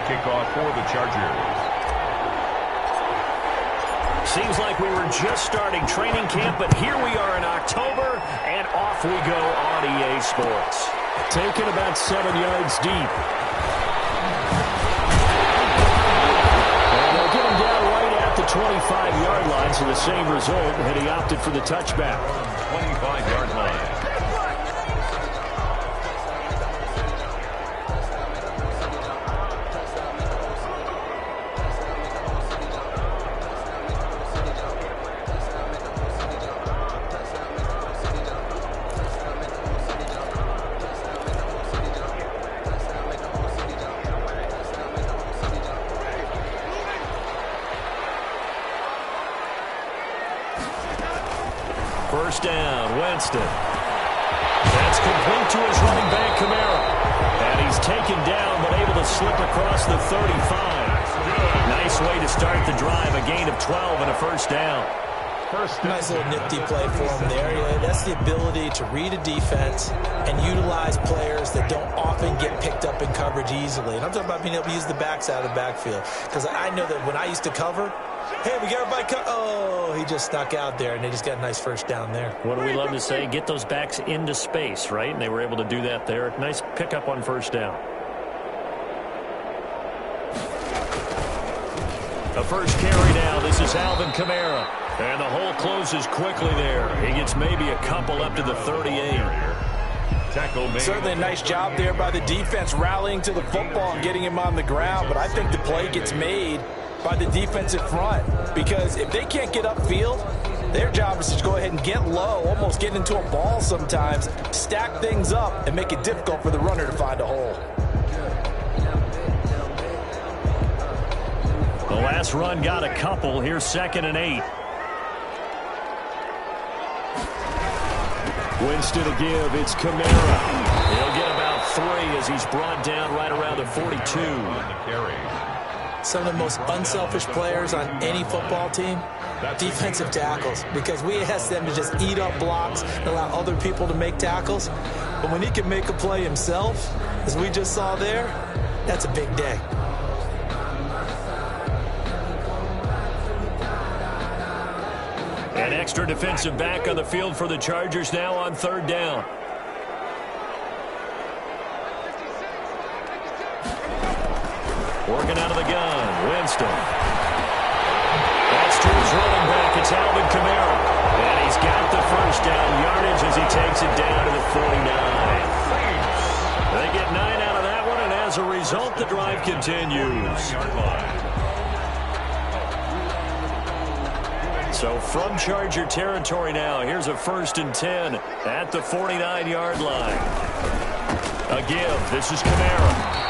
kickoff for the Chargers. Seems like we were just starting training camp, but here we are in October, and off we go on EA Sports. Taken about 7 yards deep. And they'll get him down right at the 25-yard line, so the same result, and he opted for the touchback. 25-yard line. First down, Winston. That's complete to his running back, Kamara. And he's taken down, but able to slip across the 35. Nice way to start the drive, a gain of 12 and a first down. Nice little nifty play for him there. That's the ability to read a defense and utilize players that don't often get picked up in coverage easily. And I'm talking about being able to use the backs out of the backfield. Because I know that when I used to cover, hey, we got everybody oh, he just snuck out there, and they just got a nice first down there. What do we love to say? Get those backs into space, right? And they were able to do that there. Nice pickup on first down. The first carry now. This is Alvin Kamara. And the hole closes quickly there. He gets maybe a couple up to the 38. Certainly a nice job there by the defense rallying to the football and getting him on the ground. But I think the play gets made by the defensive front, because if they can't get upfield, their job is to go ahead and get low, almost get into a ball sometimes, stack things up, and make it difficult for the runner to find a hole. The last run got a couple. Here's 2nd and 8. Winston to give. It's Kamara. He'll get about 3 as he's brought down right around the 42. Some of the most unselfish players on any football team, defensive tackles, because we ask them to just eat up blocks and allow other people to make tackles. But when he can make a play himself, as we just saw there, that's a big day. An extra defensive back on the field for the Chargers now on 3rd down. Working out of the gun, Winston. That's to his running back. It's Alvin Kamara. And he's got the first down yardage as he takes it down to the 49. They get 9 out of that one, and as a result, the drive continues. So from Charger territory now, here's a 1st and 10 at the 49-yard line. A give. This is Kamara.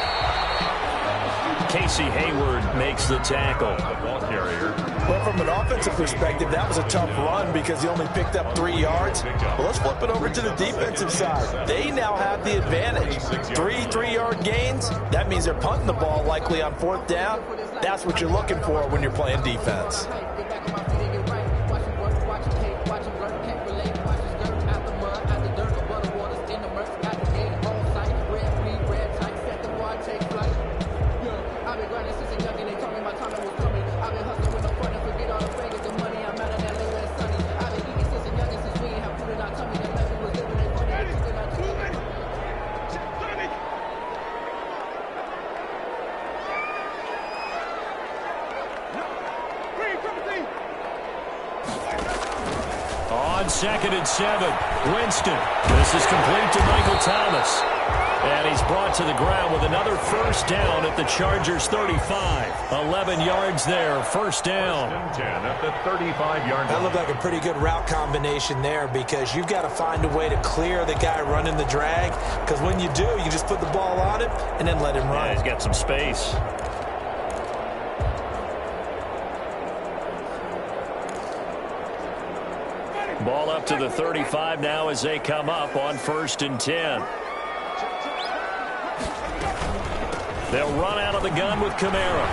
Casey Hayward makes the tackle. Ball carrier. Well, from an offensive perspective, that was a tough run because he only picked up 3 yards. Well, let's flip it over to the defensive side. They now have the advantage. 3 3-yard gains. That means they're punting the ball likely on 4th down. That's what you're looking for when you're playing defense. On 2nd and 7, Winston. This is complete to Michael Thomas. And he's brought to the ground with another first down at the Chargers 35. 11 yards there, first down. 10 at the 35-yard line. That looked like a pretty good route combination there, because you've got to find a way to clear the guy running the drag. Because when you do, you just put the ball on him and then let him run. Yeah, he's got some space. Ball up to the 35 now as they come up on 1st and 10. They'll run out of the gun with Kamara.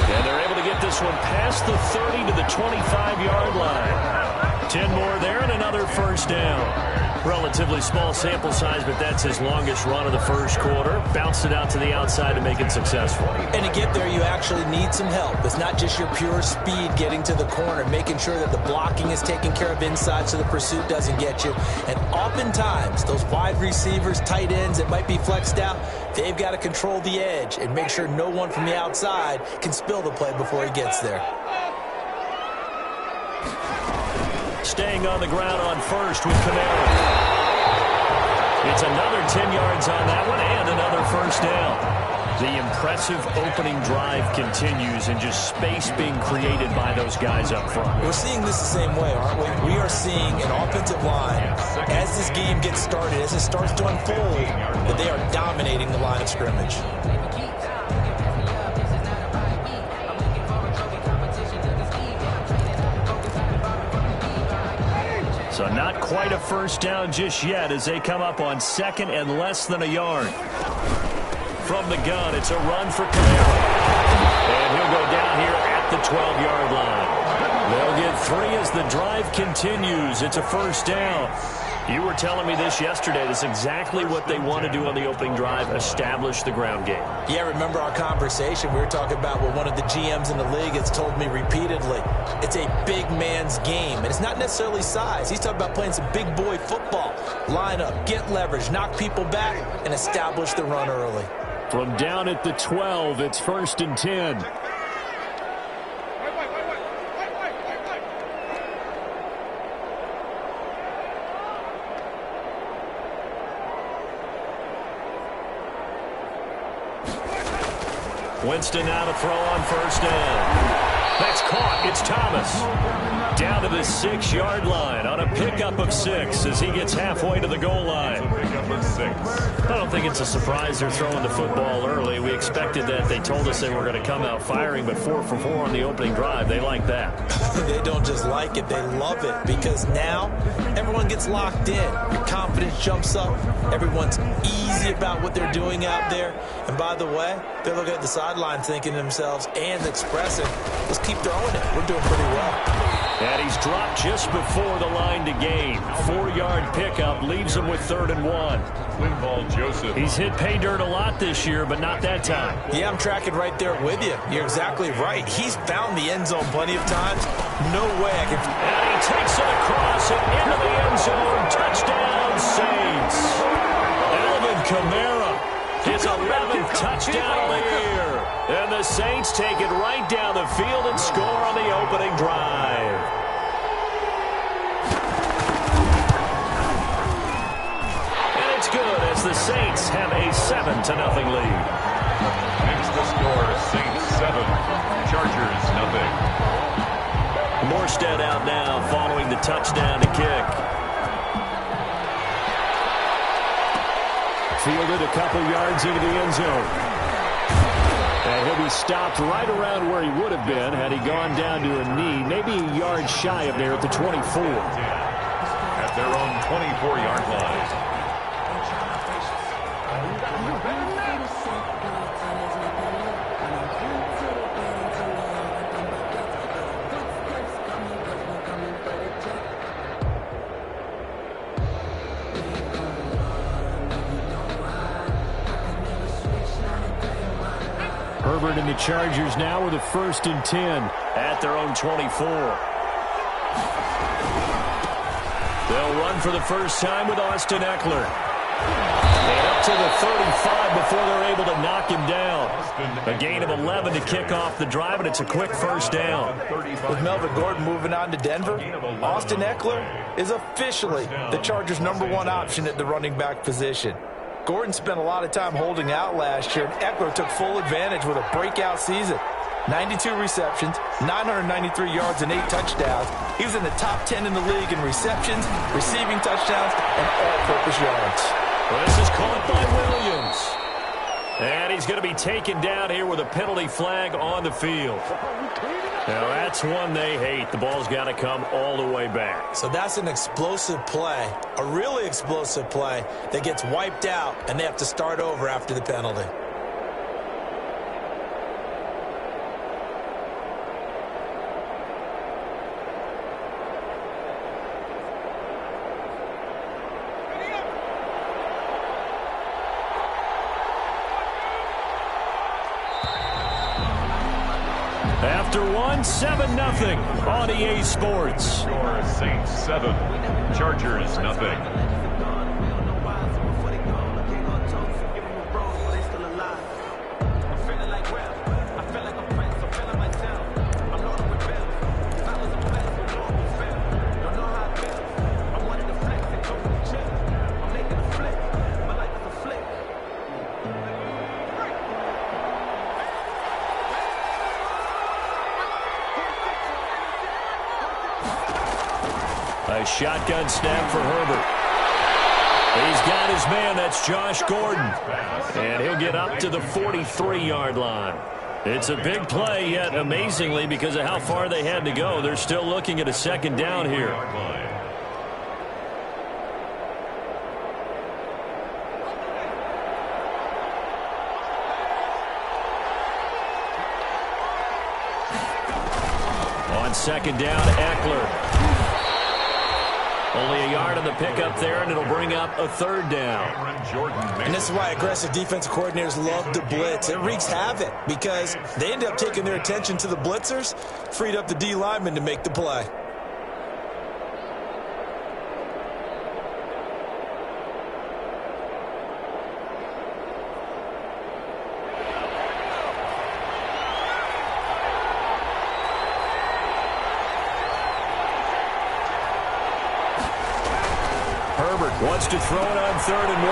And they're able to get this one past the 30 to the 25-yard line. 10 more there and another first down. Relatively small sample size, but that's his longest run of the first quarter. Bounced it out to the outside to make it successful. And to get there, you actually need some help. It's not just your pure speed getting to the corner, making sure that the blocking is taken care of inside so the pursuit doesn't get you. And oftentimes, those wide receivers, tight ends that might be flexed out, they've got to control the edge and make sure no one from the outside can spill the play before he gets there. Staying on the ground on first with Kamara. It's another 10 yards on that one and another first down. The impressive opening drive continues and just space being created by those guys up front. We're seeing this the same way, aren't we? We are seeing an offensive line, as this game gets started, as it starts to unfold, that they are dominating the line of scrimmage. So not quite a first down just yet as they come up on second and less than a yard. From the gun, it's a run for Kamara. And he'll go down here at the 12-yard line. They'll get 3 as the drive continues. It's a first down. You were telling me this yesterday. This is exactly what they want to do on the opening drive, establish the ground game. Yeah, remember our conversation? We were talking about what one of the GMs in the league has told me repeatedly. It's a big man's game, and it's not necessarily size. He's talking about playing some big boy football. Line up, get leverage, knock people back, and establish the run early. From down at the 12, it's 1st and 10. Winston now to throw on first down. That's caught. It's Thomas. Down to the 6-yard line on a pickup of 6 as he gets halfway to the goal line. Pickup of 6. I don't think it's a surprise they're throwing the football early. We expected that. They told us they were going to come out firing, but 4 for 4 on the opening drive. They like that. They don't just like it. They love it because now everyone gets locked in. Your confidence jumps up. Everyone's easy about what they're doing out there. And by the way, they're looking at the sideline thinking to themselves and expressing, let's keep throwing it. We're doing pretty well. And he's dropped just before the line to gain. 4-yard pickup leaves him with 3rd and 1. Linval Joseph. He's hit pay dirt a lot this year, but not that time. Yeah, I'm tracking right there with you. You're exactly right. He's found the end zone plenty of times. No way I can... And he takes it across and into the end zone. Touchdown, Saints. Alvin Kamara. His 11th touchdown of the year. And the Saints take it right down the field and score on the opening drive. And it's good as the Saints have a 7-0 lead. Next to score, Saints 7, Chargers 0. Morstead out now following the touchdown to kick. Fielded a couple yards into the end zone. And he'll be stopped right around where he would have been had he gone down to a knee, maybe a yard shy of there at the 24. At their own 24-yard line. Herbert and the Chargers now with a 1st and 10 at their own 24. They'll run for the first time with Austin Eckler. And up to the 35 before they're able to knock him down. A gain of 11 to kick off the drive, and it's a quick first down. With Melvin Gordon moving on to Denver, Austin Eckler is officially the Chargers' #1 option at the running back position. Gordon spent a lot of time holding out last year, and Eckler took full advantage with a breakout season. 92 receptions, 993 yards, and 8 touchdowns. He was in the top 10 in the league in receptions, receiving touchdowns, and all-purpose yards. Well, this is caught by Williams. And he's going to be taken down here with a penalty flag on the field. Now, that's one they hate. The ball's got to come all the way back. So that's an explosive play, a really explosive play that gets wiped out, and they have to start over after the penalty. After one, 7-0 on EA Sports. Score Saints 7, Chargers nothing. A shotgun snap for Herbert. He's got his man. That's Josh Gordon. And he'll get up to the 43-yard line. It's a big play, yet amazingly, because of how far they had to go, they're still looking at a second down here. On second down, Eckler. Only a yard on the pickup there, and it'll bring up a third down. And this is why aggressive defensive coordinators love to blitz. It wreaks havoc because they end up taking their attention to the blitzers, freed up the D lineman to make the play. Wants to throw it on 3rd and 1.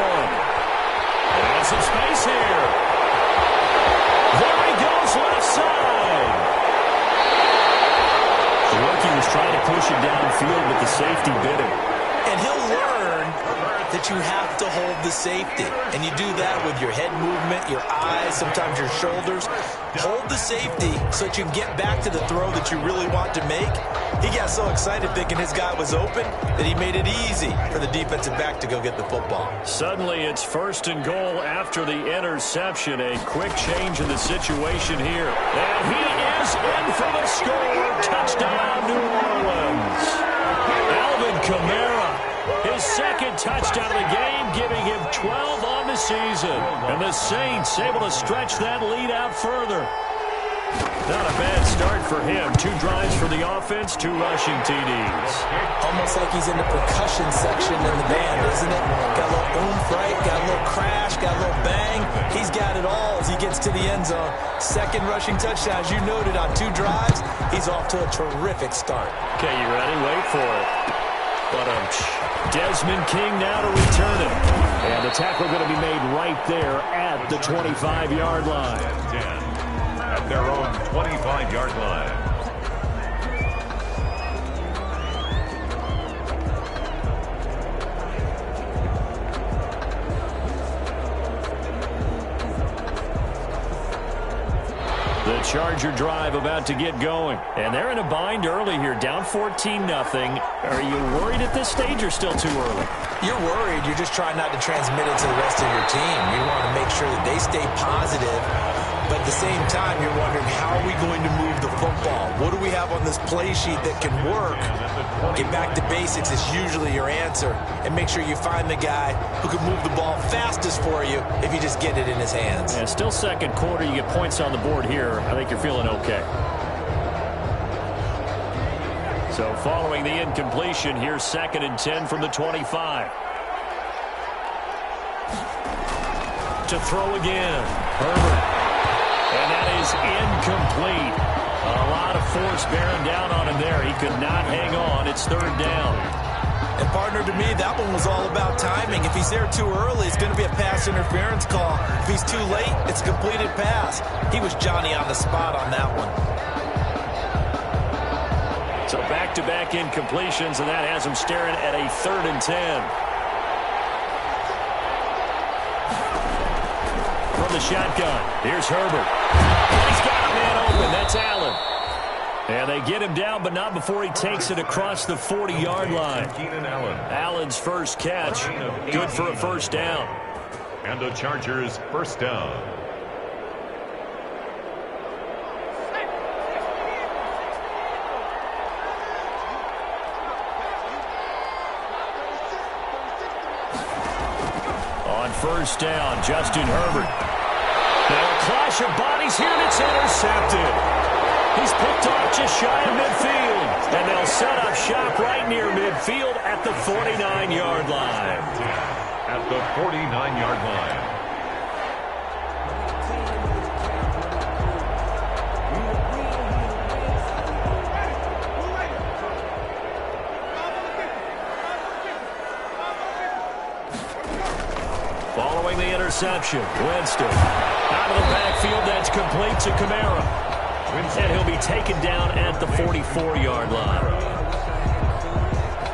And some space here. There he goes, left side. The rookie was trying to push it downfield, but the safety bit him. And he'll learn that you have to hold the safety. And you do that with your head movement, your eyes, sometimes your shoulders. Hold the safety so that you can get back to the throw that you really want to make. He got so excited thinking his guy was open that he made it easy for the defensive back to go get the football. Suddenly it's 1st and goal after the interception. A quick change in the situation here. And he is in for the score. Touchdown, New Orleans. Alvin Kamara, his 2nd touchdown of the game, giving him 12 on the season. And the Saints able to stretch that lead out further. Not a bad start for him. 2 drives for the offense, 2 rushing TDs. Almost like he's in the percussion section in the band, isn't it? Got a little oomph, right? Got a little crash, got a little bang. He's got it all as he gets to the end zone. 2nd rushing touchdown, as you noted, on 2 drives. He's off to a terrific start. Okay, you ready? Wait for it. But Desmond King now to return it. And the tackle going to be made right there at the 25-yard line. At their own 25-yard line. The Charger drive about to get going. And they're in a bind early here, down 14-0. Are you worried at this stage or still too early? You're worried. You're just trying not to transmit it to the rest of your team. You want to make sure that they stay positive. But at the same time, you're wondering, how are we going to move the football? What do we have on this play sheet that can work? Get back to basics is usually your answer. And make sure you find the guy who can move the ball fastest for you if you just get it in his hands. Yeah, still 2nd quarter. You get points on the board here. I think you're feeling okay. So following the incompletion, here's 2nd and 10 from the 25. To throw again. Herbert. And that is incomplete. A lot of force bearing down on him there. He could not hang on. It's 3rd down. And partner, to me, that one was all about timing. If he's there too early, it's going to be a pass interference call. If he's too late, it's a completed pass. He was Johnny on the spot on that one. So back-to-back incompletions, and that has him staring at a 3rd and 10. From the shotgun, here's Herbert. He's got a man open. That's Allen. And they get him down, but not before he takes it across the 40-yard line. Allen's first catch, good for a 1st down. And the Chargers' 1st down. On 1st down, Justin Herbert. Now a clash of bodies here, and it's intercepted. He He's picked off just shy of midfield. And they'll set up shop right near midfield at the 49-yard line. At the 49-yard line. Following the interception, Winston out of the backfield. That's complete to Kamara. And he'll be taken down at the 44-yard line.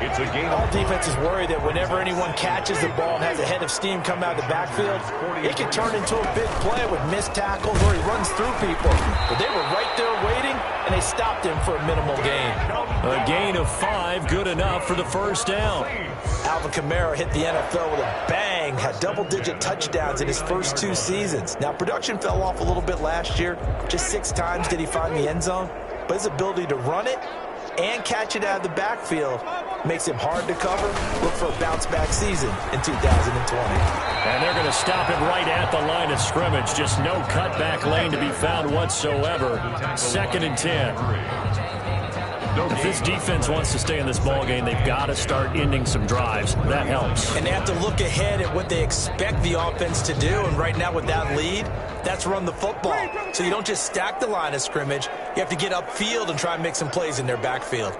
It's a gain. All defenses worry that whenever anyone catches the ball and has a head of steam come out of the backfield, it can turn into a big play with missed tackles or he runs through people. But they were right there waiting, and they stopped him for a minimal gain. A gain of 5, good enough for the first down. Alvin Kamara hit the NFL with a bang, had double-digit touchdowns in his first 2 seasons. Now, production fell off a little bit last year. Just 6 times did he find the end zone. But his ability to run it and catch it out of the backfield makes him hard to cover. Look for a bounce-back season in 2020. And they're going to stop it right at the line of scrimmage. Just no cutback lane to be found whatsoever. 2nd and 10. If this defense wants to stay in this ballgame, they've got to start ending some drives. That helps. And they have to look ahead at what they expect the offense to do. And right now with that lead, that's run the football. So you don't just stack the line of scrimmage. You have to get upfield and try and make some plays in their backfield.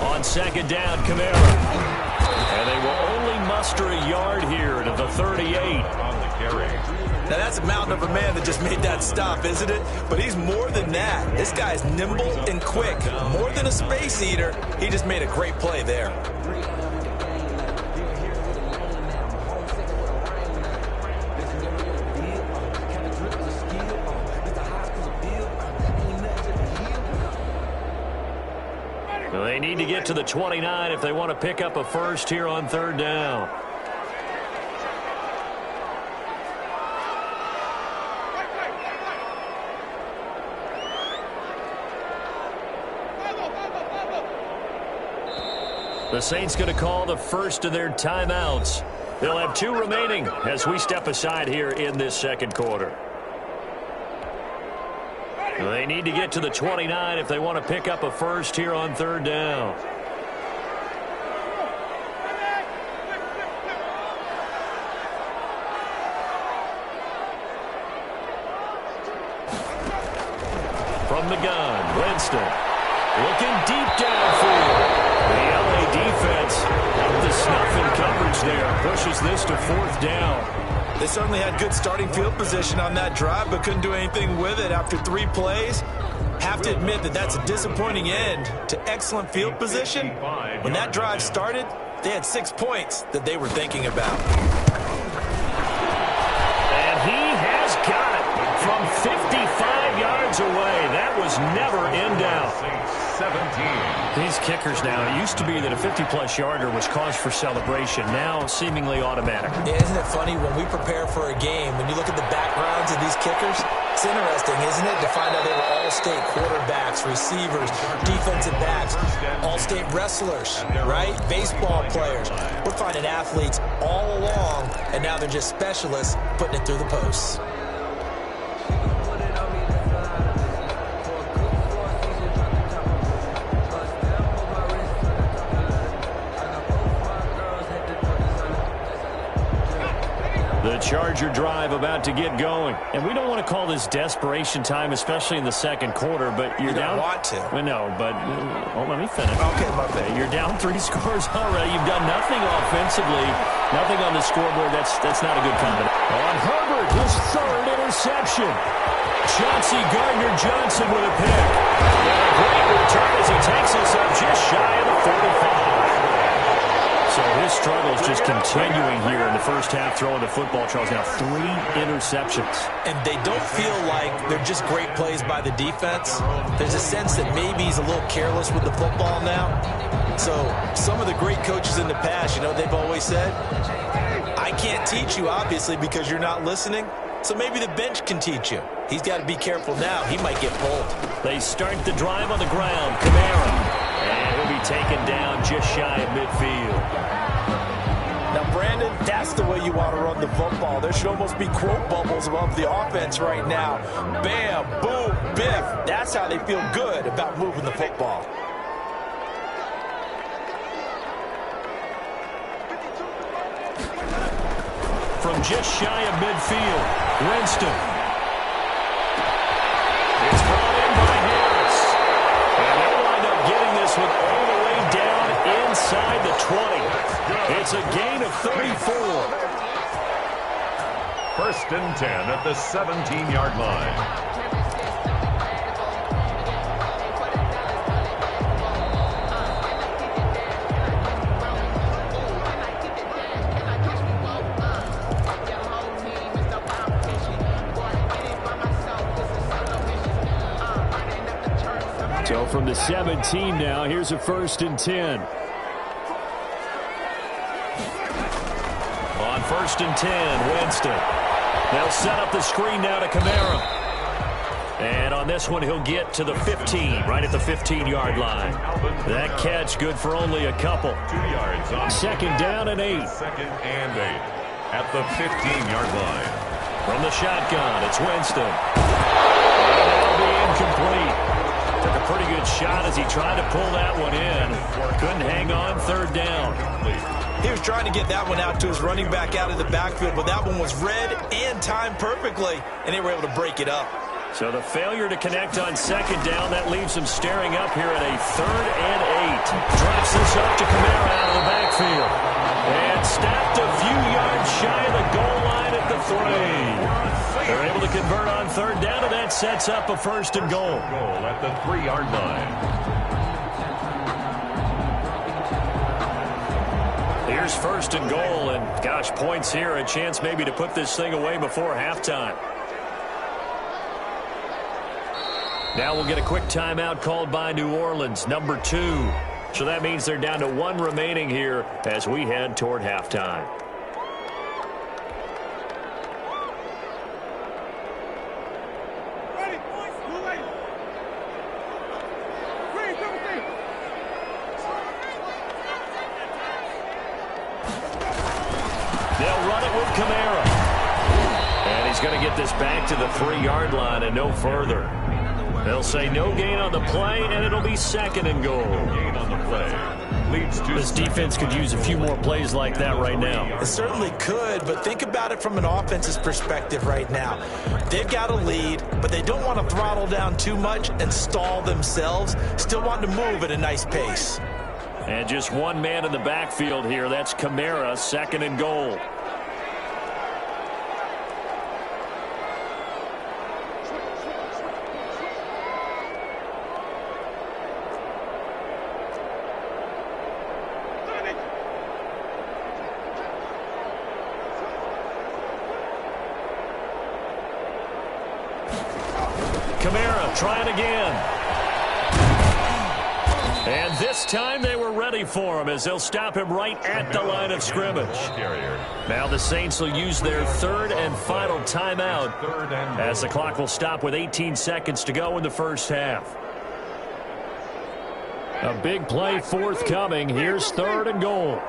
On 2nd down, Kamara. And they will only muster a yard here to the 38. On the carry. Now, that's a mountain of a man that just made that stop, isn't it? But he's more than that. This guy's nimble and quick. More than a space eater, he just made a great play there. Well, they need to get to the 29 if they want to pick up a first here on 3rd down. The Saints going to call the first of their timeouts. They'll have 2 remaining as we step aside here in this 2nd quarter. They need to get to the 29 if they want to pick up a first here on 3rd down. From the gun, Winston looking deep downfield. The LA defense up to snuff in coverage there. Pushes this to 4th down. They certainly had good starting field position on that drive, but couldn't do anything with it after 3 plays. Have to admit that that's a disappointing end to excellent field position. When that drive started, they had 6 points that they were thinking about. And he has got it from 55 yards away. That was never in doubt. 17. These kickers now, it used to be that a 50-plus yarder was cause for celebration. Now, seemingly automatic. Yeah, isn't it funny when we prepare for a game, when you look at the backgrounds of these kickers, it's interesting, isn't it, to find out they were all-state quarterbacks, receivers, defensive backs, all-state wrestlers, right? Baseball players. We're finding athletes all along, and now they're just specialists putting it through the posts. The Charger drive about to get going. And we don't want to call this desperation time, especially in the 2nd quarter, but you're down. You don't want to. Well, no, but let me finish. Okay, my bad. You're down 3 scores already. You've done nothing offensively, nothing on the scoreboard. That's not a good combination. On Herbert, his 3rd interception. Chauncey Gardner-Johnson with a pick. And a great return as he takes us up just shy of the 45. So his struggle is just continuing here in the first half, throwing the football. Charles now 3 interceptions. And they don't feel like they're just great plays by the defense. There's a sense that maybe he's a little careless with the football now. So some of the great coaches in the past, you know, they've always said, I can't teach you, obviously, because you're not listening. So maybe the bench can teach you. He's got to be careful now. He might get pulled. They start the drive on the ground. Kamara. And he'll be taken down just shy of midfield. Now, Brandon, that's That's the way you want to run the football. There should almost be quote bubbles above the offense right now. Bam, boom, biff. That's how they feel good about moving the football. From just shy of midfield, Winston. It's brought in by Harris. And they'll wind up getting this one all the way down inside the 20. It's a gain of 34. First and 10 at the 17-yard line. So from the 17 now, here's a first and 10. On first and 10, Winston. They'll set up the screen now to Kamara. And on this one, he'll get to the 15, right at the 15-yard line. That catch good for only a couple. 2 yards on second down and 8. Second and 8 at the 15-yard line. From the shotgun, it's Winston. And that'll be incomplete. Took a pretty good shot as he tried to pull that one in. Couldn't hang on, third down. He was trying to get that one out to his running back out of the backfield, but that one was read and timed perfectly, and they were able to break it up. So the failure to connect on second down, that leaves him staring up here at a third and 8. Drops this up to Kamara out of the backfield. And stopped a few yards shy of the goal line at the 3. They're able to convert on third down, and that sets up a first and goal. Goal at the 3-yard line. Here's first and goal, and gosh, points here, a chance maybe to put this thing away before halftime. Now we'll get a quick timeout called by New Orleans, number 2. So that means they're down to 1 remaining here as we head toward halftime. They'll run it with Kamara. And he's going to get this back to the 3-yard line and no further. They'll say no gain on the play, and it'll be second and goal. No gain on the play. Leads to this defense could use a few more plays like that right now. It certainly could, but think about it from an offense's perspective right now. They've got a lead, but they don't want to throttle down too much and stall themselves. Still want to move at a nice pace. And just one man in the backfield here. That's Kamara, second and goal. Kamara trying again. And this time they were ready for him as they'll stop him right at the line of scrimmage. Now the Saints will use their third and final timeout as the clock will stop with 18 seconds to go in the first half. A big play forthcoming. Here's third and goal.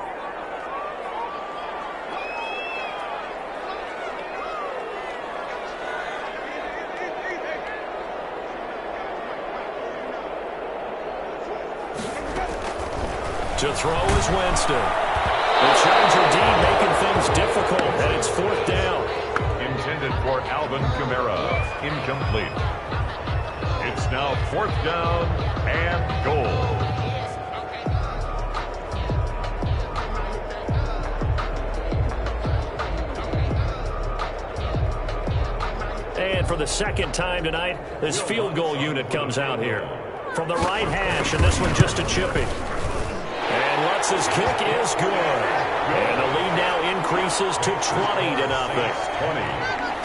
To throw is Winston. The Charger D making things difficult, and it's fourth down. Intended for Alvin Kamara. Incomplete. It's now fourth down and goal. And for the second time tonight, this field goal unit comes out here. From the right hash, and this one just a chipping. And Lutz's kick is good. And the lead now increases to 20-0.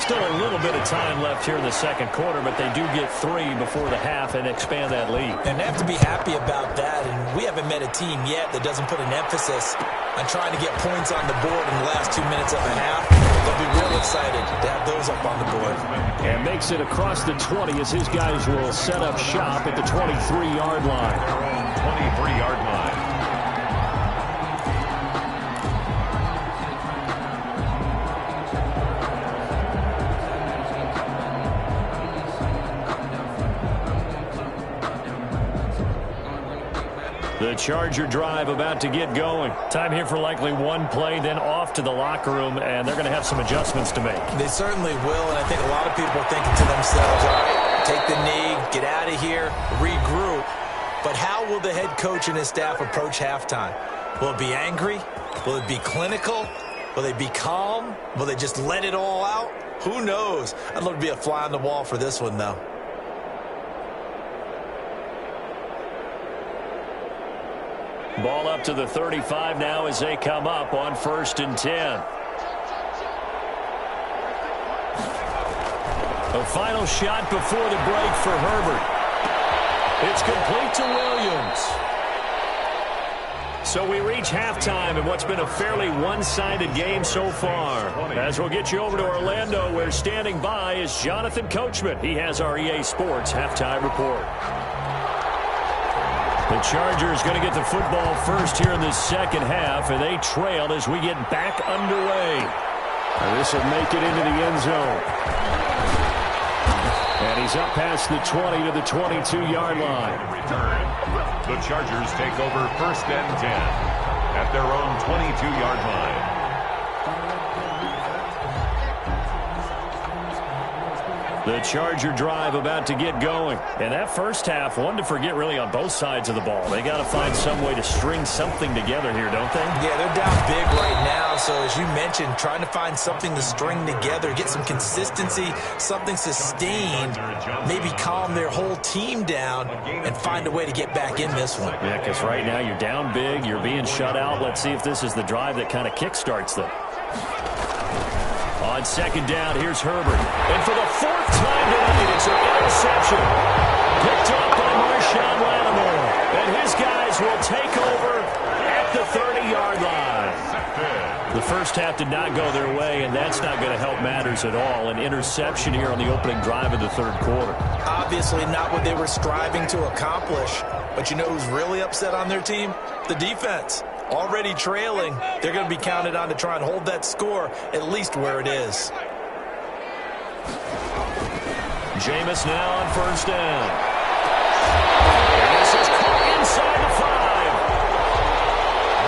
Still a little bit of time left here in the second quarter, but they do get 3 before the half and expand that lead. And they have to be happy about that. And we haven't met a team yet that doesn't put an emphasis on trying to get points on the board in the last 2 minutes of a half. They'll be real excited to have those up on the board. And makes it across the 20 as his guys will set up shop at the 23-yard line. Their own 23-yard line. Charger drive about to get going. Time here for likely one play, then off to the locker room, and they're going to have some adjustments to make. They certainly will, and I think a lot of people are thinking to themselves, all right, take the knee, get out of here, regroup. But how will the head coach and his staff approach halftime? Will it be angry? Will it be clinical? Will they be calm? Will they just let it all out? Who knows? I'd love to be a fly on the wall for this one, though. Ball up to the 35 now as they come up on 1st and 10. A final shot before the break for Herbert. It's complete to Williams. So we reach halftime in what's been a fairly one-sided game so far. As we'll get you over to Orlando, where standing by is Jonathan Coachman. He has our EA Sports halftime report. The Chargers going to get the football first here in the second half, and they trail as we get back underway. And this will make it into the end zone. And he's up past the 20 to the 22-yard line. Return. The Chargers take over 1st and 10 at their own 22-yard line. The Charger drive about to get going. And that first half, one to forget really on both sides of the ball. They got to find some way to string something together here, don't they? Yeah, they're down big right now. So as you mentioned, trying to find something to string together, get some consistency, something sustained, maybe calm their whole team down and find a way to get back in this one. Yeah, because right now you're down big, you're being shut out. Let's see if this is the drive that kind of kickstarts them. On 2nd down, here's Herbert. And for the 4th time tonight, it's an interception. Picked up by Marshawn Lattimore. And his guys will take over at the 30-yard line. The first half did not go their way, and that's not going to help matters at all. An interception here on the opening drive of the 3rd quarter. Obviously not what they were striving to accomplish. But you know who's really upset on their team? The defense. Already trailing, they're going to be counted on to try and hold that score at least where it is. Jameis now on 1st down. And this is caught inside the 5.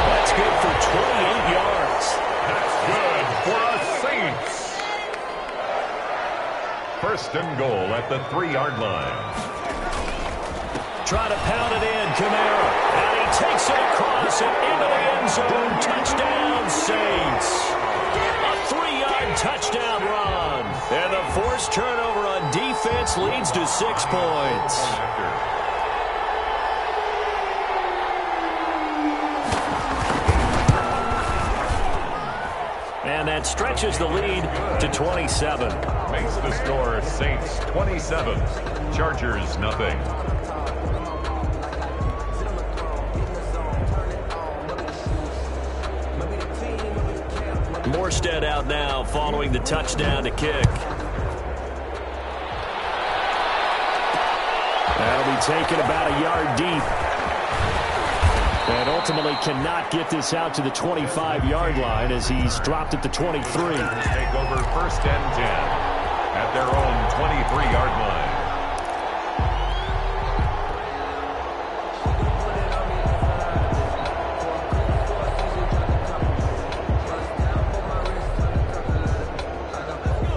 That's good for 28 yards. That's good for a Saints. 1st and goal at the 3-yard line. Trying to pound it in, Kamara. And he takes it across and into the end zone. Touchdown, Saints. A 3-yard touchdown run. And the forced turnover on defense leads to 6 points. And that stretches the lead to 27. Makes the score Saints 27, Chargers nothing. Morstead out now following the touchdown to kick. That'll be taken about a yard deep. And ultimately cannot get this out to the 25-yard line as he's dropped at the 23. Take over 1st and 10 at their own 23-yard line.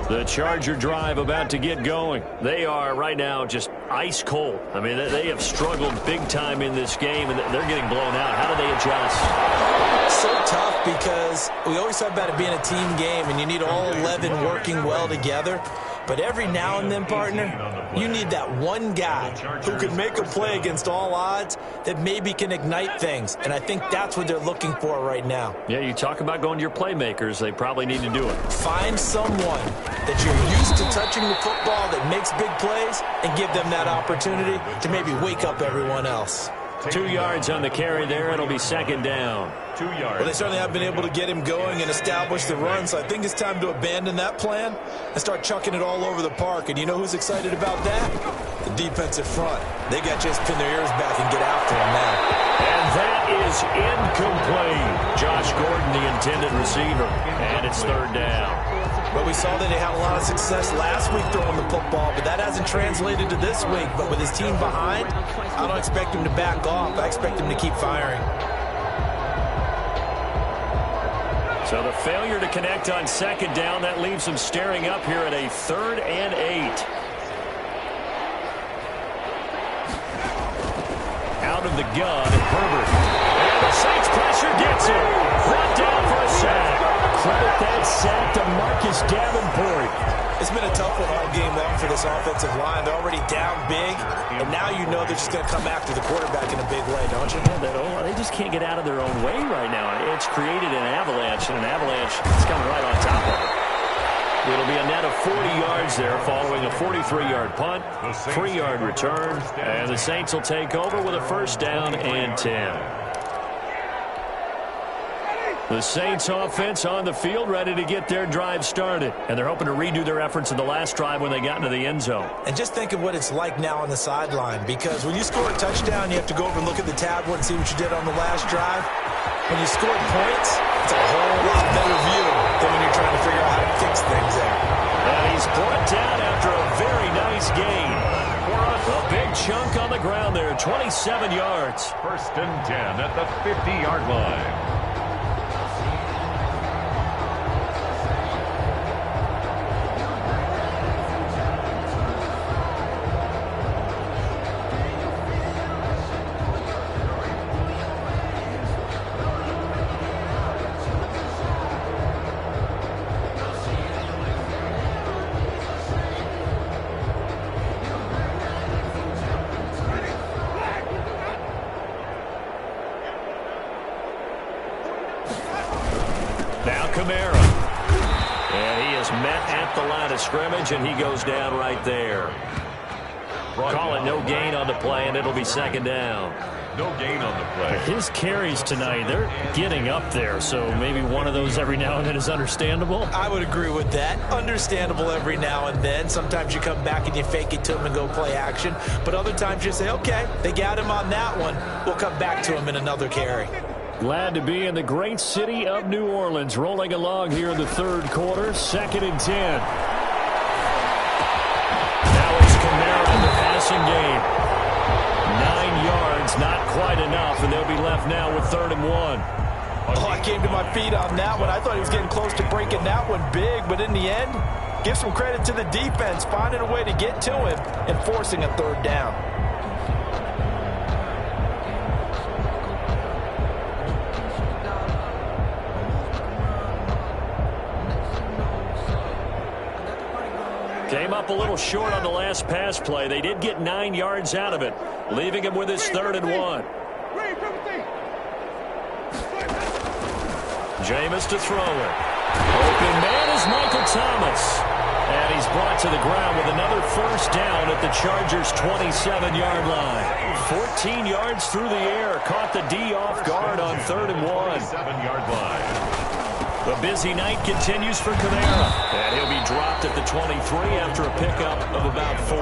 The Charger drive about to get going. They are right now just ice cold. I mean, they have struggled big time in this game, and they're getting blown out. How do they adjust? So tough because we always talk about it being a team game, and you need all 11 working well together. But every now and then, partner, you need that one guy who can make a play against all odds that maybe can ignite things. And I think that's what they're looking for right now. Yeah, you talk about going to your playmakers. They probably need to do it. Find someone that you're used to touching the football that makes big plays and give them that opportunity to maybe wake up everyone else. 2 yards on the carry there. It'll be 2nd down. 2 yards. Well, they certainly have been able to get him going and establish the run, so I think it's time to abandon that plan and start chucking it all over the park. And you know who's excited about that? The defensive front. They got just pin their ears back and get after him now. And that is incomplete. Josh Gordon, the intended receiver, and it's third down. But we saw that they had a lot of success last week throwing the football, but that hasn't translated to this week. But with his team behind, I don't expect him to back off. I expect him to keep firing. So the failure to connect on second down, that leaves them staring up here at a 3rd and 8. Out of the gun, Herbert. And the Saints pressure gets him. Brought down for a sack. Credit that sack to Marcus Davenport. It's been a tough one all game long for this offensive line. They're already down big, and now you know they're just going to come after the quarterback in a big way, don't you? Yeah, they just can't get out of their own way right now. It's created an avalanche, and an avalanche is coming right on top of it. It'll be a net of 40 yards there following a 43-yard punt, 3-yard return, and the Saints will take over with a 1st down and 10. The Saints offense on the field ready to get their drive started, and they're hoping to redo their efforts in the last drive when they got into the end zone. And just think of what it's like now on the sideline, because when you score a touchdown, you have to go over and look at the tablet and see what you did on the last drive. When you scored points, it's a whole lot better view than when you're trying to figure out how to fix things there. And he's brought down after a very nice gain. A big chunk on the ground there, 27 yards. 1st and 10 at the 50-yard line. Scrimmage, and he goes down right there. Call it no gain on the play, and it'll be 2nd down. No gain on the play. His carries tonight, they're getting up there, so maybe one of those every now and then is understandable. I would agree with that. Understandable every now and then. Sometimes you come back and you fake it to him and go play action, but other times you say, okay, they got him on that one. We'll come back to him in another carry. Glad to be in the great city of New Orleans, rolling along here in the 3rd quarter, 2nd and 10. Passing game. 9 yards, not quite enough, and they'll be left now with 3rd and 1. Oh, I came to my feet on that one. I thought he was getting close to breaking that one big, but in the end, give some credit to the defense, finding a way to get to him and forcing a 3rd down. Came up a little short on the last pass play. They did get 9 yards out of it, leaving him with his 3rd and 1. Jameis to throw it. Open man is Michael Thomas. And he's brought to the ground with another 1st down at the Chargers' 27-yard line. 14 yards through the air. Caught the D off guard on 3rd and 1. 7-yard line. The busy night continues for Kamara. And he'll be dropped at the 23 after a pickup of about 4.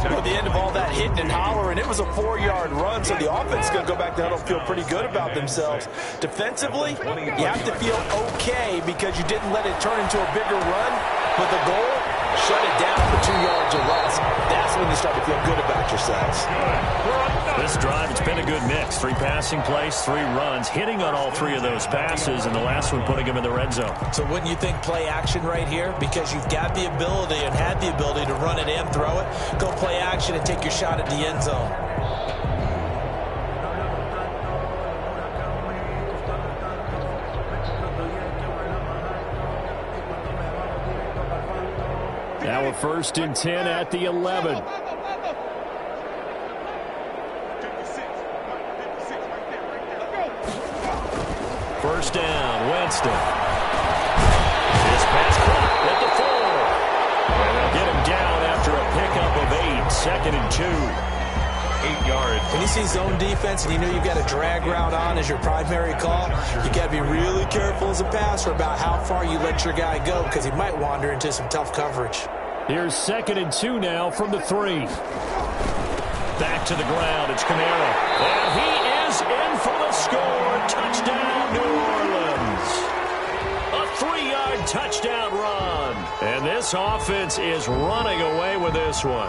At the end of all that hitting and hollering, it was a 4-yard run, so the offense is going to go back to huddle and feel pretty good about themselves. Defensively, you have to feel okay because you didn't let it turn into a bigger run, but the goal, shut it down for 2 yards or less. That's when you start to feel good about yourselves. This drive, it's been a good mix. 3 passing plays, 3 runs, hitting on all 3 of those passes, and the last one putting him in the red zone. So wouldn't you think play action right here? Because you've got the ability and had the ability to run it and throw it. Go play action and take your shot at the end zone. Now a 1st and 10 at the 11. First down, Winston. This pass caught at the 4. And they'll get him down after a pickup of 8. 2nd and 2. 8 yards. When you see zone defense and you know you've got a drag route on as your primary call, you got to be really careful as a passer about how far you let your guy go because he might wander into some tough coverage. Here's 2nd and 2 now from the 3. Back to the ground. It's Kamara. And he is in for touchdown run. And this offense is running away with this one.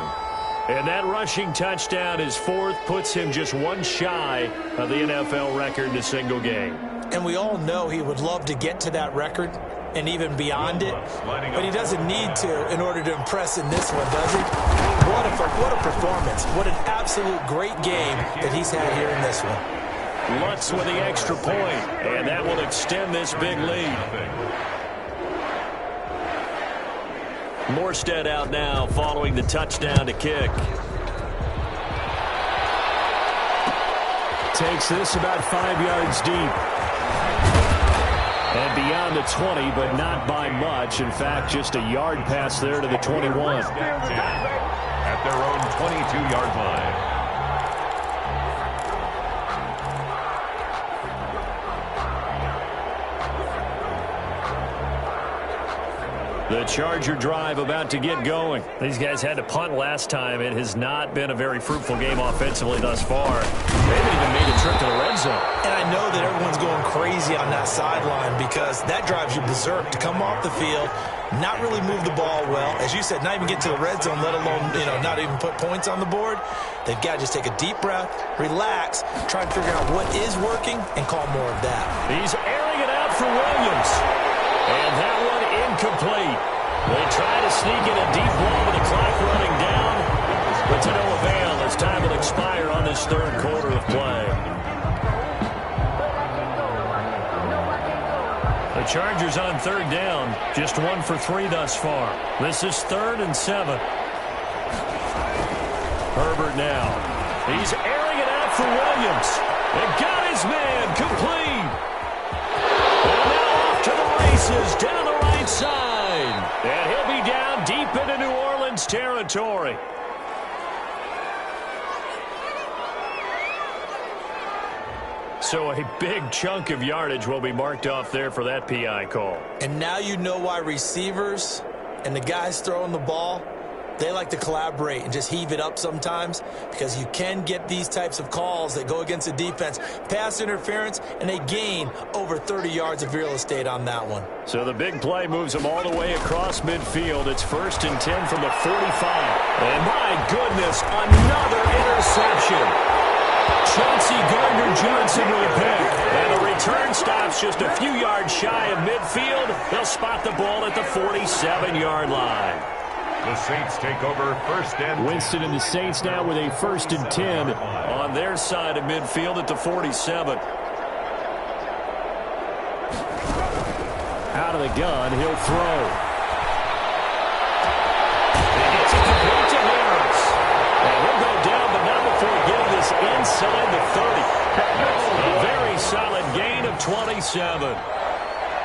And that rushing touchdown, his fourth, puts him just one shy of the NFL record in a single game. And we all know he would love to get to that record and even beyond it, but he doesn't need to in order to impress in this one, does he? What a performance. What an absolute great game that he's had here in this one. Lutz with the extra point, and that will extend this big lead. Morstead out now following the touchdown to kick. Takes this about 5 yards deep. And beyond the 20, but not by much. In fact, just a yard pass there to the 21. At their own 22-yard line. The Charger drive about to get going. These guys had to punt last time. It has not been a very fruitful game offensively thus far. They haven't even made a trip to the red zone. And I know that everyone's going crazy on that sideline because that drives you berserk to come off the field, not really move the ball well. As you said, not even get to the red zone, let alone, not even put points on the board. They've got to just take a deep breath, relax, try and figure out what is working, and call more of that. He's airing it out for Williams. And that one incomplete. They try to sneak in a deep ball with the clock running down, but to no avail as time will expire on this third quarter of play. The Chargers on third down, just 1 for 3 thus far. This is 3rd and 7. Herbert now. He's airing it out for Williams. And got his man complete. And now off to the races down the right side. And he'll be down deep into New Orleans territory. So a big chunk of yardage will be marked off there for that PI call. And now you know why receivers and the guys throwing the ball, they like to collaborate and just heave it up sometimes because you can get these types of calls that go against the defense. Pass interference, and they gain over 30 yards of real estate on that one. So the big play moves them all the way across midfield. It's 1st and 10 from the 45. And my goodness, another interception. Chauncey Gardner-Johnson with a pick. And the return stops just a few yards shy of midfield. They'll spot the ball at the 47-yard line. The Saints take over 1st and 10. Winston and the Saints now with a 1st and 10 on their side of midfield at the 47. Out of the gun, he'll throw. He gets it complete to Harris. And he'll go down, but not before getting this inside the 30. A very solid gain of 27.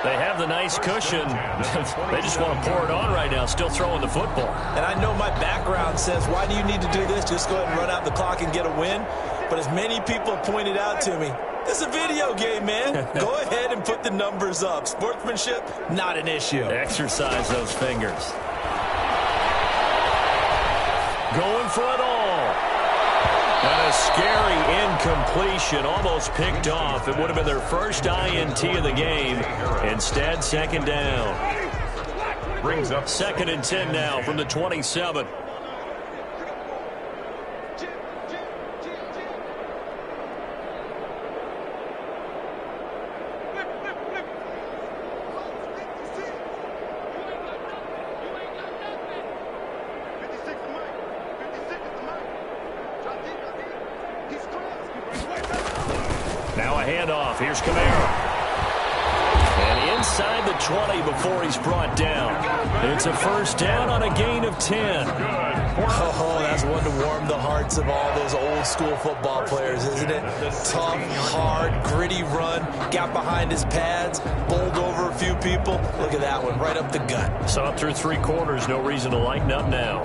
They have the nice cushion. They just want to pour it on right now, still throwing the football. And I know my background says, why do you need to do this? Just go ahead and run out the clock and get a win. But as many people have pointed out to me, it's a video game, man. Go ahead and put the numbers up. Sportsmanship, not an issue. Exercise those fingers. Going for it all. And a scary incompletion, almost picked off. It would have been their first INT of the game. Instead, 2nd down. Brings up 2nd and 10 now from the 27. Now a handoff. Here's Kamara. And inside the 20 before he's brought down. It's a 1st down on a gain of 10. Oh, that's one to warm the hearts of all those old school football players, isn't it? Tough, hard, gritty run. Got behind his pads, bowled over a few people. Look at that one, right up the gut. Saw it through 3 quarters. No reason to lighten up now.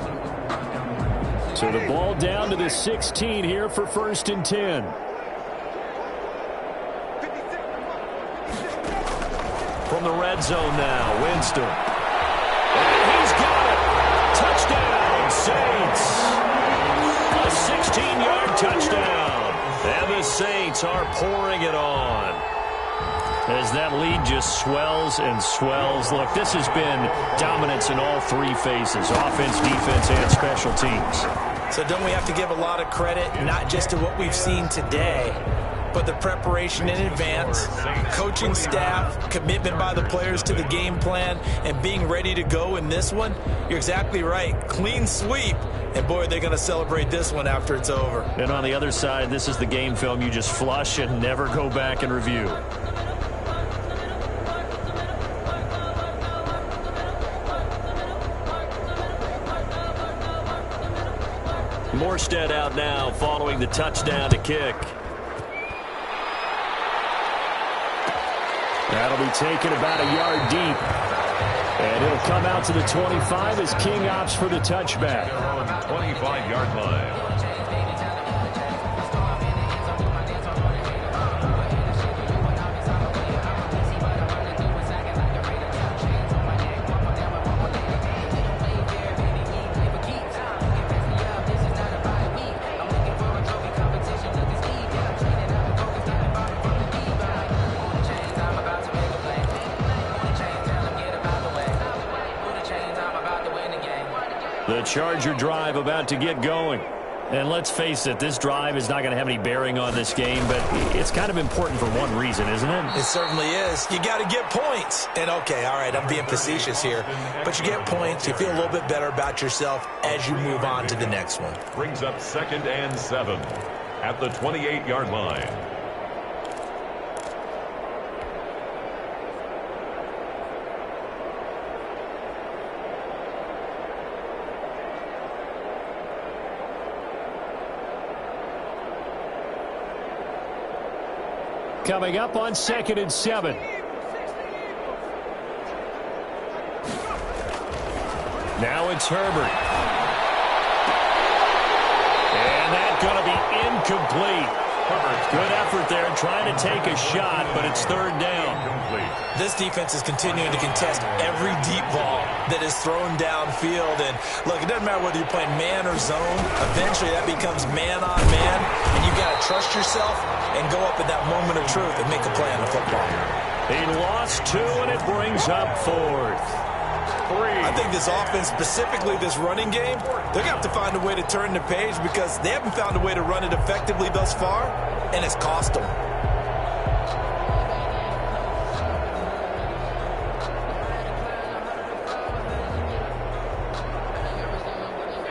So the ball down to the 16 here for 1st and 10. From the red zone now, Winston. And he's got it. Touchdown, Saints. A 16-yard touchdown. And the Saints are pouring it on. as that lead just swells and swells. Look, this has been dominance in all three phases, offense, defense, and special teams. So don't we have to give a lot of credit, not just to what we've seen today, but the preparation in advance, coaching staff, commitment by the players to the game plan, and being ready to go in this one? You're exactly right. Clean sweep. And, boy, they're going to celebrate this one after it's over. And on the other side, this is the game film you just flush and never go back and review. Morstead out now following the touchdown to kick. That'll be taken about a yard deep. And it'll come out to the 25 as King opts for the touchback. 25-yard line. The Charger drive about to get going. And let's face it, this drive is not going to have any bearing on this game, but it's kind of important for one reason, isn't it? It certainly is. You got to get points. And, okay, all right, I'm being facetious here, but you get points. You feel a little bit better about yourself as you move on to the next one. Brings up 2nd and 7 at the 28-yard line. Coming up on 2nd and 7. Now it's Herbert. And that's going to be incomplete. Good effort there trying to take a shot, but it's 3rd down. This defense is continuing to contest every deep ball that is thrown downfield. And, look, it doesn't matter whether you're playing man or zone. Eventually that becomes man on man, and you've got to trust yourself and go up in that moment of truth and make a play on the football. He lost 2, and it brings up 4th. I think this offense, specifically this running game, they're going to have to find a way to turn the page because they haven't found a way to run it effectively thus far, and it's cost them.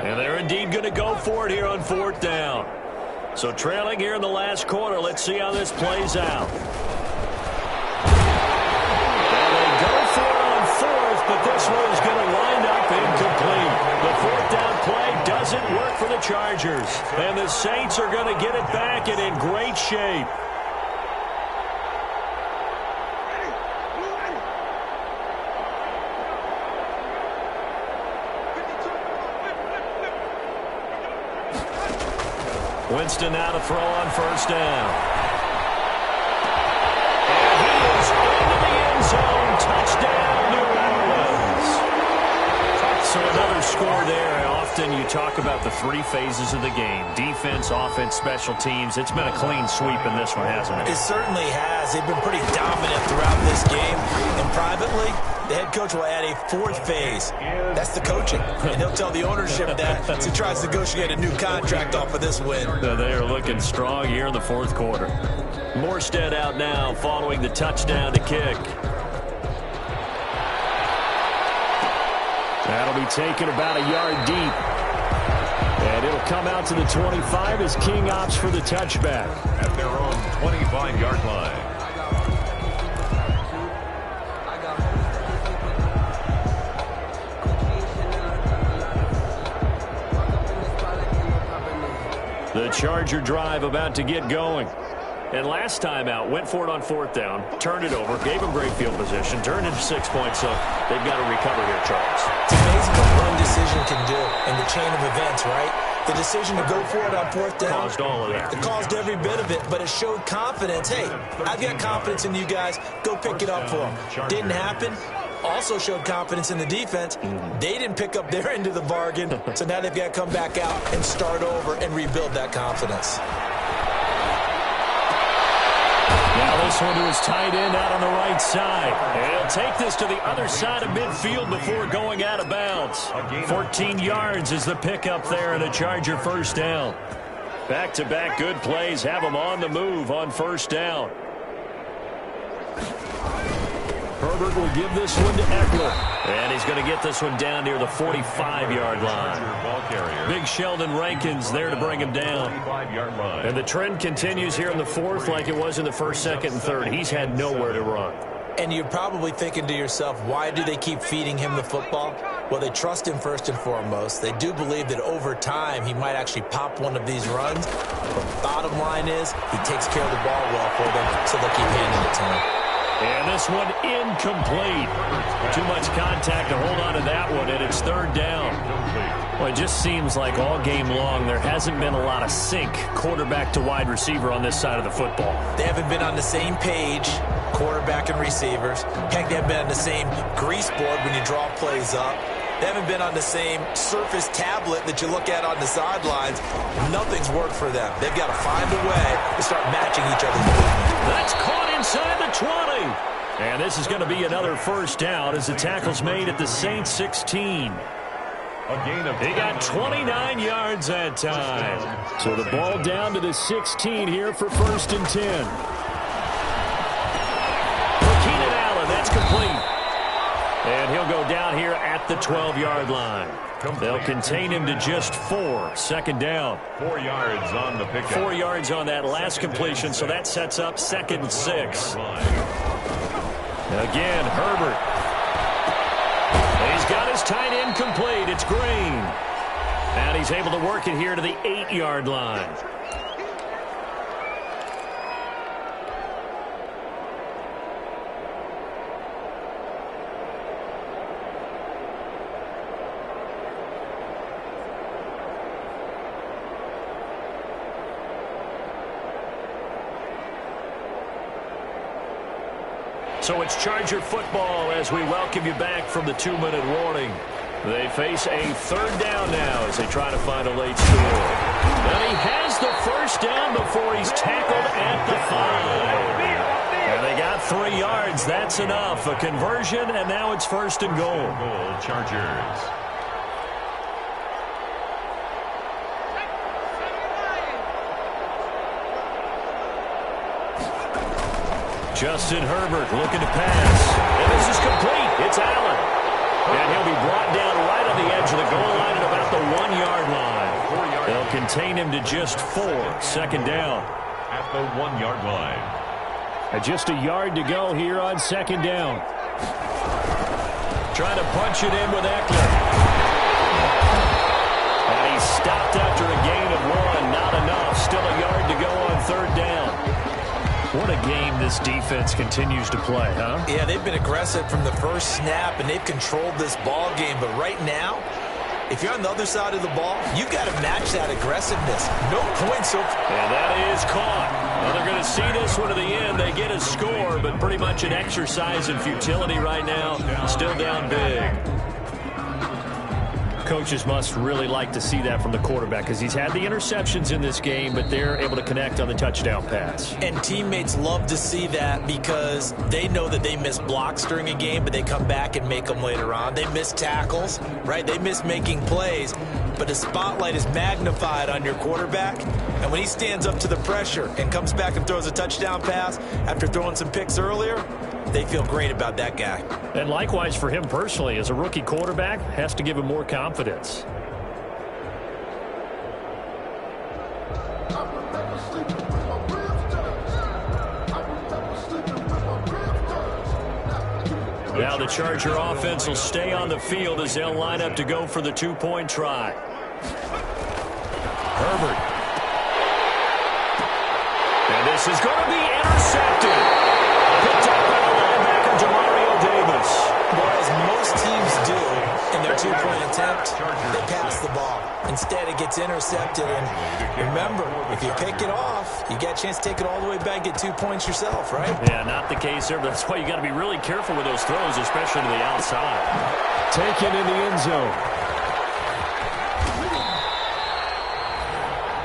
And they're indeed going to go for it here on 4th down. So trailing here in the last quarter, let's see how this plays out. But this one is going to wind up incomplete. The 4th down play doesn't work for the Chargers. And the Saints are going to get it back and in great shape. Winston now to throw on 1st down. And he is into the end zone. Touchdown, New Orleans. So another score there. Often you talk about the 3 phases of the game. Defense, offense, special teams. It's been a clean sweep in this one, hasn't it? It certainly has. They've been pretty dominant throughout this game. And privately, the head coach will add a 4th phase. That's the coaching. And he'll tell the ownership that as he tries to negotiate a new contract off of this win. They are looking strong here in the 4th quarter. Morstead out now following the touchdown to kick. That'll be taken about a yard deep. And it'll come out to the 25 as King opts for the touchback. At their own 25-yard line. The Charger drive about to get going. And last time out, went for it on 4th down, turned it over, gave them great field position, turned into 6 points, so they've got to recover here, Charles. It's amazing what one decision can do in the chain of events, right? The decision to go for it on 4th down. Caused all of that. It caused every bit of it, but it showed confidence. Hey, I've got confidence in you guys. Go pick it up for them. Didn't happen. Also showed confidence in the defense. They didn't pick up their end of the bargain, so now they've got to come back out and start over and rebuild that confidence. Now this one to his tight end out on the right side. And he'll take this to the other side of midfield before going out of bounds. 14 yards is the pickup there and a Charger first down. Back-to-back good plays have him on the move on first down. Herbert will give this one to Eckler. And he's going to get this one down near the 45-yard line. Big Sheldon Rankins there to bring him down. And the trend continues here in the fourth like it was in the first, second, and third. He's had nowhere to run. And you're probably thinking to yourself, why do they keep feeding him the football? Well, they trust him first and foremost. They do believe that over time he might actually pop one of these runs. But bottom line is he takes care of the ball well for them, so they'll keep handing it to him. And this one incomplete. Too much contact to hold on to that one, and it's third down. Well, it just seems like all game long there hasn't been a lot of sync quarterback to wide receiver on this side of the football. They haven't been on the same page, quarterback and receivers. Heck, they haven't been on the same grease board when you draw plays up. They haven't been on the same Surface tablet that you look at on the sidelines. Nothing's worked for them. They've got to find a way to start matching each other's movement. That's caught inside the 20. And this is going to be another first down as the tackle's made at the Saints 16. He got 29 yards that time. So the ball down to the 16 here for first and 10. For Keenan Allen, that's complete. And he'll go down here at the 12-yard line. They'll contain him to just 4. Second down. 4 yards on the pickup. 4 yards on that last completion, so that sets up second and 6. Again, Herbert. He's got his tight end complete. It's Green. And he's able to work it here to the 8-yard line. So it's Charger football as we welcome you back from the 2-minute warning. They face a third down now as they try to find a late score. And he has the first down before he's tackled at the 5. And they got 3 yards. That's enough. A conversion, and now it's first and goal. Chargers. Justin Herbert looking to pass. And this is complete. It's Allen. And he'll be brought down right on the edge of the goal line at about the 1-yard line. They'll contain him to just 4. Second down. At the 1-yard line. And just a yard to go here on second down. Trying to punch it in with Eckler. And he's stopped after a gain of 1. Not enough. Still a yard to go on third down. What a game this defense continues to play, huh? Yeah, they've been aggressive from the first snap, and they've controlled this ball game. But right now, if you're on the other side of the ball, you've got to match that aggressiveness. No points. And that is caught. Well, they're going to see this one to the end. They get a score, but pretty much an exercise in futility right now. Still down big. Coaches must really like to see that from the quarterback because he's had the interceptions in this game, but they're able to connect on the touchdown pass. And teammates love to see that because they know that they miss blocks during a game, but they come back and make them later on. They miss tackles, right? They miss making plays, but the spotlight is magnified on your quarterback. And when he stands up to the pressure and comes back and throws a touchdown pass after throwing some picks earlier, they feel great about that guy. And likewise for him personally, as a rookie quarterback, has to give him more confidence. Now the Charger offense will stay on the field as they'll line up to go for the 2-point try. Herbert. And this is going to be intercepted. Picked up by the linebacker, Demario Davis. Well, as most teams do in their 2-point attempt, they pass the ball. Instead, it gets intercepted. And remember, if you pick it off, you get a chance to take it all the way back, get 2 points yourself, right? Yeah, not the case there, but that's why you got to be really careful with those throws, especially to the outside. Taken in the end zone.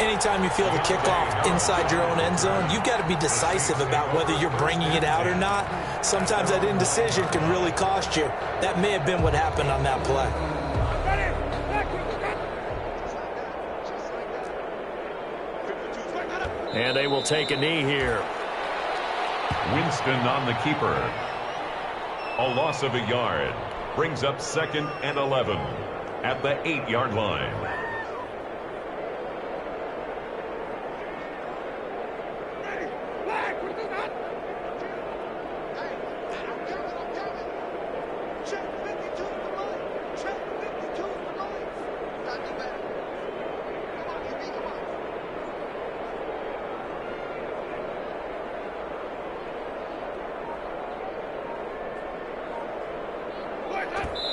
anytime you feel the kickoff inside your own end zone, you've got to be decisive about whether you're bringing it out or not. Sometimes that indecision can really cost you. That may have been what happened on that play. And they will take a knee here. Winston on the keeper. A loss of a yard. Brings up 2nd and 11 at the 8-yard line.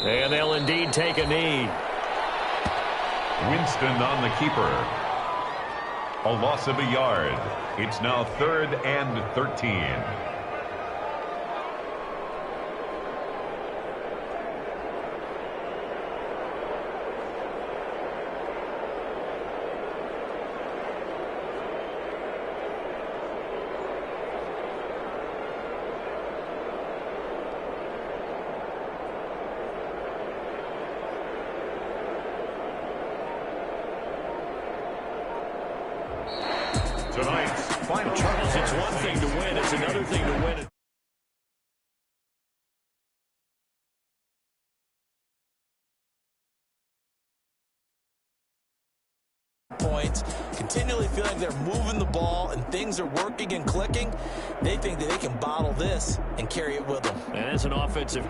And they'll indeed take a knee. Winston on the keeper. A loss of a yard. It's now 3rd and 13. Tonight's final. Charles, it's one thing to win. It's another thing to win it. Points, continually feeling they're moving the ball and things are working and clicking. They think that they can bottle this and carry it with them. And as an offensive